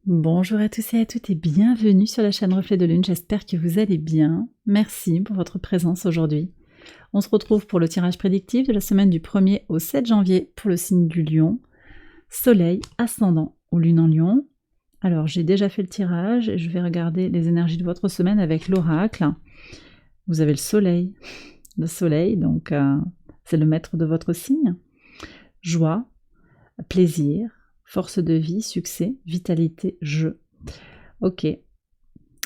Bonjour à tous et à toutes et bienvenue sur la chaîne Reflet de Lune, j'espère que vous allez bien. Merci pour votre présence aujourd'hui. On se retrouve pour le tirage prédictif de la semaine du 1er au 7 janvier pour le signe du Lion. Soleil, ascendant ou Lune en Lion. Alors j'ai déjà fait le tirage et je vais regarder les énergies de votre semaine avec l'oracle. Vous avez le soleil, donc c'est le maître de votre signe. Joie, plaisir, force de vie, succès, vitalité, jeu. Ok,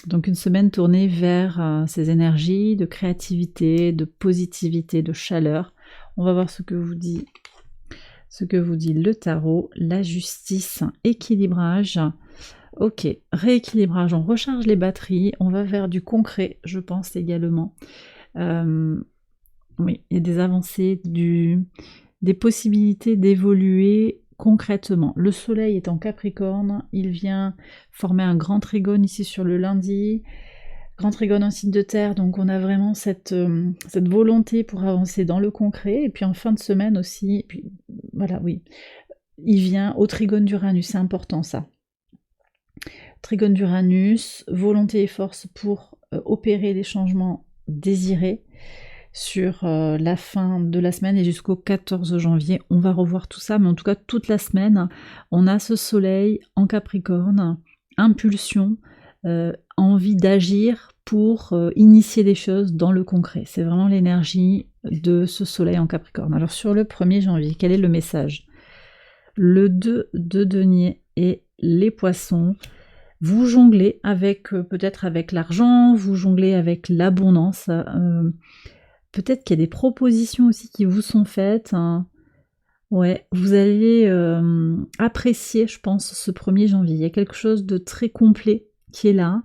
donc une semaine tournée vers ces énergies de créativité, de positivité, de chaleur. On va voir ce que vous dit le tarot, la justice, équilibrage. Ok, rééquilibrage, on recharge les batteries, on va vers du concret, je pense également. Oui, il y a des avancées, des possibilités d'évoluer concrètement. Le soleil est en Capricorne, il vient former un grand trigone ici sur le lundi, grand trigone en signe de terre, donc on a vraiment cette volonté pour avancer dans le concret, et puis en fin de semaine aussi, et puis voilà, oui, il vient au trigone d'Uranus, c'est important ça. Trigone d'Uranus, volonté et force pour opérer les changements désirés, sur la fin de la semaine et jusqu'au 14 janvier. On va revoir tout ça, mais en tout cas toute la semaine, on a ce soleil en Capricorne, impulsion, envie d'agir pour initier des choses dans le concret. C'est vraiment l'énergie de ce soleil en Capricorne. Alors sur le 1er janvier, quel est le message? Le 2 de denier et les poissons. Vous jonglez avec peut-être avec l'argent, vous jonglez avec l'abondance. Peut-être qu'il y a des propositions aussi qui vous sont faites. Hein. Ouais, vous allez apprécier, je pense, ce 1er janvier. Il y a quelque chose de très complet qui est là.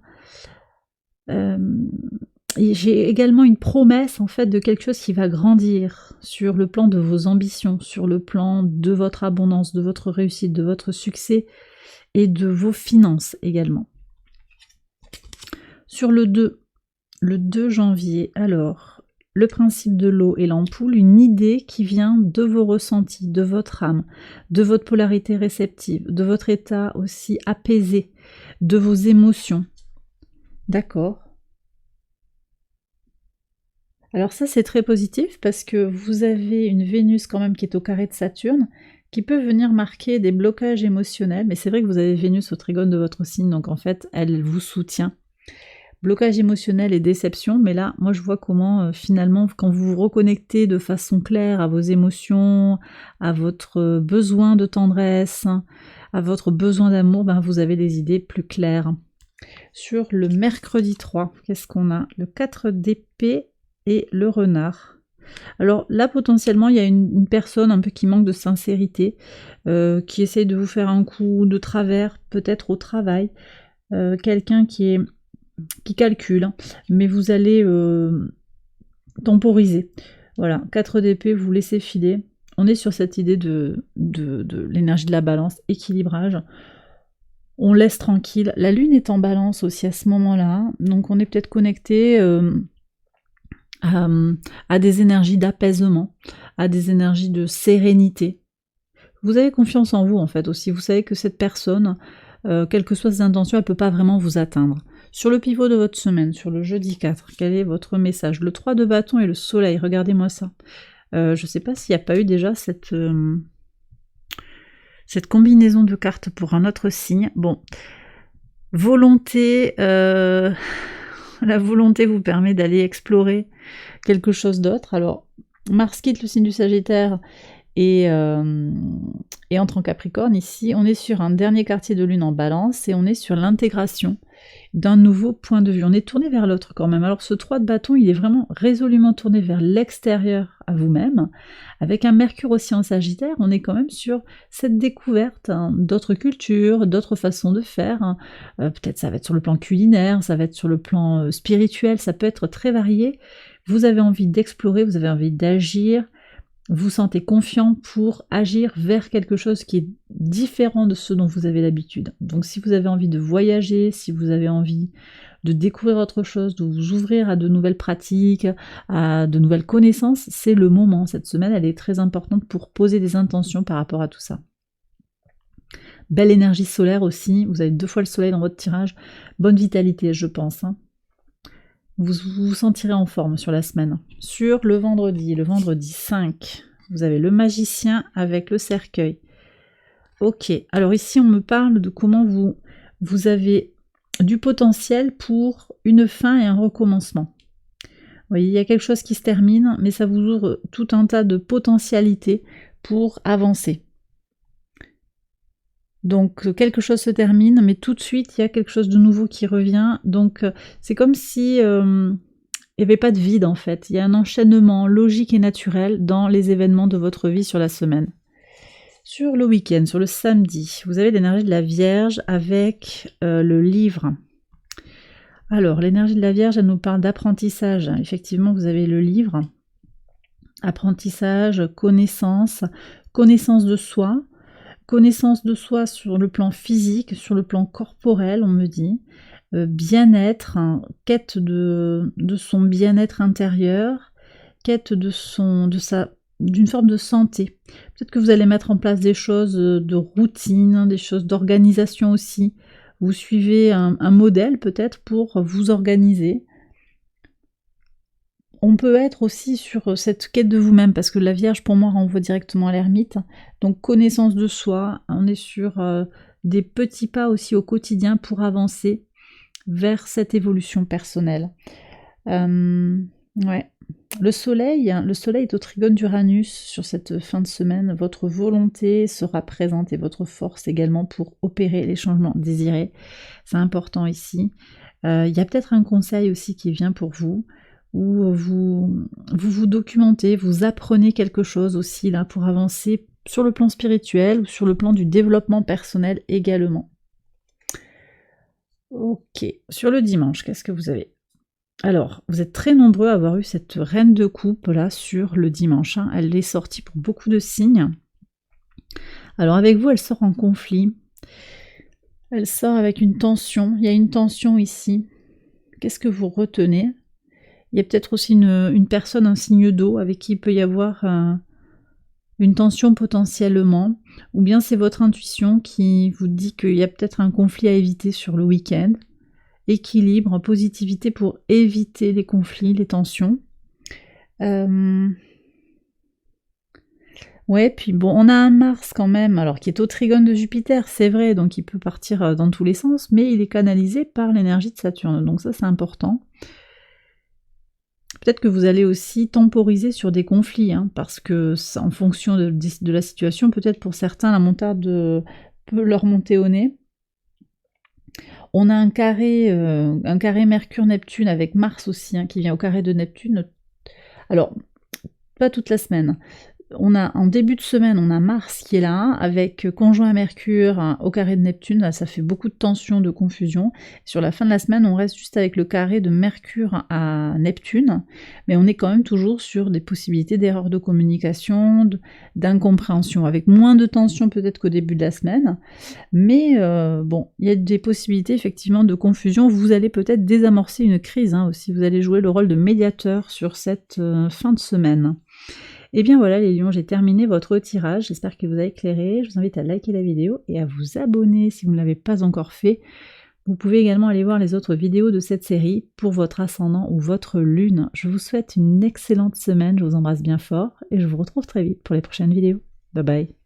J'ai également une promesse, en fait, de quelque chose qui va grandir sur le plan de vos ambitions, sur le plan de votre abondance, de votre réussite, de votre succès et de vos finances également. Sur le 2 janvier, alors... Le principe de l'eau et l'ampoule, une idée qui vient de vos ressentis, de votre âme, de votre polarité réceptive, de votre état aussi apaisé, de vos émotions. D'accord. Alors ça, c'est très positif parce que vous avez une Vénus quand même qui est au carré de Saturne, qui peut venir marquer des blocages émotionnels, mais c'est vrai que vous avez Vénus au trigone de votre signe, donc en fait, elle vous soutient. Blocage émotionnel et déception, mais là, moi je vois comment finalement, quand vous vous reconnectez de façon claire à vos émotions, à votre besoin de tendresse, à votre besoin d'amour, ben, vous avez des idées plus claires. Sur le mercredi 3, qu'est-ce qu'on a? Le 4 d'épée et le renard. Alors là, potentiellement, il y a une personne un peu qui manque de sincérité, qui essaye de vous faire un coup de travers, peut-être au travail, quelqu'un qui calcule, hein, mais vous allez temporiser. Voilà, 4 d'épée, vous laissez filer. On est sur cette idée de l'énergie de la balance, équilibrage. On laisse tranquille. La lune est en balance aussi à ce moment-là, donc on est peut-être connecté à des énergies d'apaisement, à des énergies de sérénité. Vous avez confiance en vous en fait aussi. Vous savez que cette personne, quelles que soient ses intentions, elle ne peut pas vraiment vous atteindre. Sur le pivot de votre semaine, sur le jeudi 4, quel est votre message? Le 3 de bâton et le soleil, regardez-moi ça. Je ne sais pas s'il n'y a pas eu déjà cette combinaison de cartes pour un autre signe. Bon, volonté, la volonté vous permet d'aller explorer quelque chose d'autre. Alors, Mars quitte le signe du Sagittaire et entre en Capricorne. Ici, on est sur un dernier quartier de lune en balance et on est sur l'intégration d'un nouveau point de vue. On est tourné vers l'autre quand même. Alors ce 3 de bâton, il est vraiment résolument tourné vers l'extérieur à vous-même. Avec un Mercure aussi en Sagittaire, on est quand même sur cette découverte d'autres cultures, d'autres façons de faire. Peut-être ça va être sur le plan culinaire, ça va être sur le plan spirituel, ça peut être très varié. Vous avez envie d'explorer, vous avez envie d'agir, vous sentez confiant pour agir vers quelque chose qui est différent de ce dont vous avez l'habitude. Donc si vous avez envie de voyager, si vous avez envie de découvrir autre chose, de vous ouvrir à de nouvelles pratiques, à de nouvelles connaissances, c'est le moment. Cette semaine, elle est très importante pour poser des intentions par rapport à tout ça. Belle énergie solaire aussi, vous avez 2 fois le soleil dans votre tirage. Bonne vitalité, je pense. Hein. Vous vous sentirez en forme sur la semaine. Sur le vendredi 5, vous avez le magicien avec le cercueil. Ok, alors ici on me parle de comment vous avez du potentiel pour une fin et un recommencement. Vous voyez, il y a quelque chose qui se termine, mais ça vous ouvre tout un tas de potentialités pour avancer. Donc quelque chose se termine, mais tout de suite il y a quelque chose de nouveau qui revient. Donc c'est comme si il n'y avait pas de vide en fait. Il y a un enchaînement logique et naturel dans les événements de votre vie sur la semaine. Sur le week-end, sur le samedi, vous avez l'énergie de la Vierge avec le livre. Alors, l'énergie de la Vierge, elle nous parle d'apprentissage. Effectivement, vous avez le livre. Apprentissage, connaissance de soi. Connaissance de soi sur le plan physique, sur le plan corporel, on me dit. Bien-être, hein, quête de son bien-être intérieur, quête d'une forme de santé. Peut-être que vous allez mettre en place des choses de routine, des choses d'organisation aussi. Vous suivez un modèle peut-être pour vous organiser. On peut être aussi sur cette quête de vous-même, parce que la Vierge pour moi renvoie directement à l'ermite. Donc connaissance de soi, on est sur des petits pas aussi au quotidien pour avancer vers cette évolution personnelle. Ouais. Le soleil est au trigone d'Uranus sur cette fin de semaine. Votre volonté sera présente et votre force également pour opérer les changements désirés. C'est important ici. Il y a peut-être un conseil aussi qui vient pour vous, où vous documentez, vous apprenez quelque chose aussi là pour avancer sur le plan spirituel ou sur le plan du développement personnel également. Ok, sur le dimanche, qu'est-ce que vous avez ? Alors, vous êtes très nombreux à avoir eu cette reine de coupe là sur le dimanche. Hein. Elle est sortie pour beaucoup de signes. Alors avec vous, elle sort en conflit. Elle sort avec une tension. Il y a une tension ici. Qu'est-ce que vous retenez ? Il y a peut-être aussi une personne, un signe d'eau, avec qui il peut y avoir une tension potentiellement. Ou bien c'est votre intuition qui vous dit qu'il y a peut-être un conflit à éviter sur le week-end. Équilibre, positivité pour éviter les conflits, les tensions. Ouais, puis bon, on a un Mars quand même, alors qui est au trigone de Jupiter, c'est vrai, donc il peut partir dans tous les sens, mais il est canalisé par l'énergie de Saturne, donc ça c'est important. Peut-être que vous allez aussi temporiser sur des conflits, hein, parce que en fonction de la situation, peut-être pour certains, la montagne peut leur monter au nez. On a un carré Mercure-Neptune avec Mars aussi, hein, qui vient au carré de Neptune. Alors, pas toute la semaine. En début de semaine, on a Mars qui est là, avec conjoint à Mercure au carré de Neptune. Là, ça fait beaucoup de tension, de confusion. Sur la fin de la semaine, on reste juste avec le carré de Mercure à Neptune, mais on est quand même toujours sur des possibilités d'erreurs de communication, d'incompréhension, avec moins de tension peut-être qu'au début de la semaine. Mais bon, il y a des possibilités effectivement de confusion. Vous allez peut-être désamorcer une crise hein, aussi. Vous allez jouer le rôle de médiateur sur cette fin de semaine. Et bien voilà les lions, j'ai terminé votre tirage, j'espère qu'il vous a éclairé. Je vous invite à liker la vidéo et à vous abonner si vous ne l'avez pas encore fait. Vous pouvez également aller voir les autres vidéos de cette série pour votre ascendant ou votre lune. Je vous souhaite une excellente semaine, je vous embrasse bien fort et je vous retrouve très vite pour les prochaines vidéos. Bye bye.